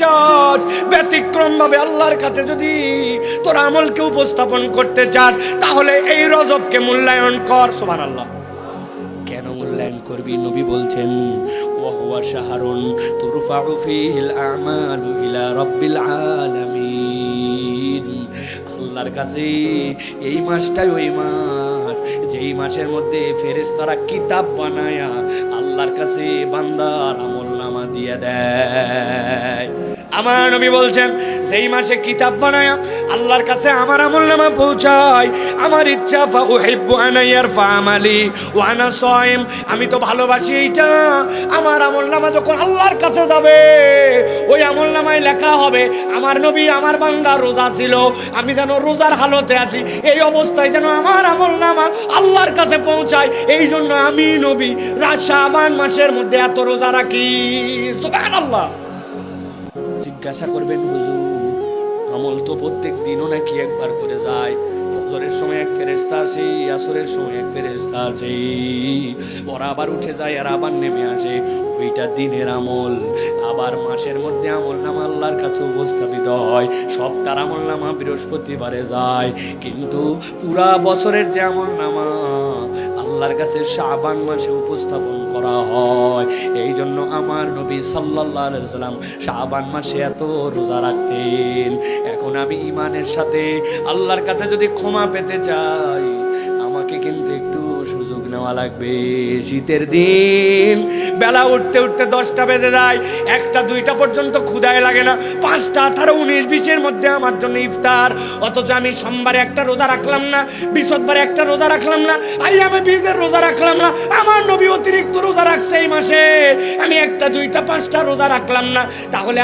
চাস, ব্যতিক্রম ভাবে আল্লাহর কাছে যদি তোর আমলকে উপস্থাপন করতে চাস, তাহলে এই রজবকে মূল্যায়ন কর। সুবহানাল্লাহ। কেন মূল্যায়ন করবি? নবী বলছেন ওয়াহুয়া শাহরুন তুরফাউ ফীহিল আমালু ইলা রাব্বিল আলামিন। আল্লাহর কাছে এই মাসটাই ওই মাস যেই মাসের মধ্যে ফেরেশতারা কিতাব বানায়া আল্লাহর কাছে বান্দার আমলনামা দিয়ে দেয়। আমার নবী বলছেন সেই মাসে কিতাব বানায়া আল্লাহর কাছে আমার আমলনামা পৌঁছায়। আমার ইচ্ছা ফা উহিব্বু আন ইয়ারফা আমালি ওয়া আনা সাইম, আমি তো ভালোবাসি এইটা আমার আমলনামা যখন আল্লাহর কাছে যাবে ওই আমলনামায় লেখা হবে আমার নবী আমার বান্দা রোজা ছিল, আমি যেন রোজার হালতে আছি, এই অবস্থায় যেন আমার আমলনামা আল্লাহর কাছে পৌঁছায়। এই জন্য আমি নবী শাবান মাসের মধ্যে এত রোজা রাখি। সুবহানাল্লাহ। জিজ্ঞাসা করবেন হুজুর আমল তো প্রত্যেক দিনও নাকি একবার করে যায়, ফজরের সময় এক ফেরেশতা আসে, আসরের সময় এক ফেরেশতা আসে, ওরা আবার উঠে যায় আর আবার নেমে আসে, ওইটা দিনের আমল। আবার মাসের মধ্যে আমলনামা আল্লাহর কাছে উপস্থাপিত হয়, সপ্তাহের আমলনামা বৃহস্পতিবারে যায়, কিন্তু পুরা বছরের যে আমলনামা আল্লাহর কাছে শাবান মাসে উপস্থাপন করা হয়। এই জন্য আমার নবী সাল্লাল্লাহু আলাইহি ওয়াসাল্লাম শাবান মাসে এত রোজা রাখতেন। এখন আমি ঈমানের সাথে আল্লাহর কাছে যদি ক্ষমা পেতে চাই, আমাকে কিন্তু একটু সুযোগ নেওয়া লাগবে। শীতের দিন বেলা উঠতে উঠতে 10টা বেজে যায়, 1টা 2টা পর্যন্ত ক্ষুধায় লাগে না, 5টা 18 19 20-এর মধ্যে আমার জন্য ইফতার। অথচ আমি সোমবারে একটা রোজা রাখলাম না, বৃহস্পতিবারে একটা রোজা রাখলাম না, আইয়ামে বীজের রোজা রাখলাম না। আমার নবী অতিরিক্ত রোজা রাখছে এই মাসে, আমি 1টা 2টা 5টা রোজা রাখলাম না। তাহলে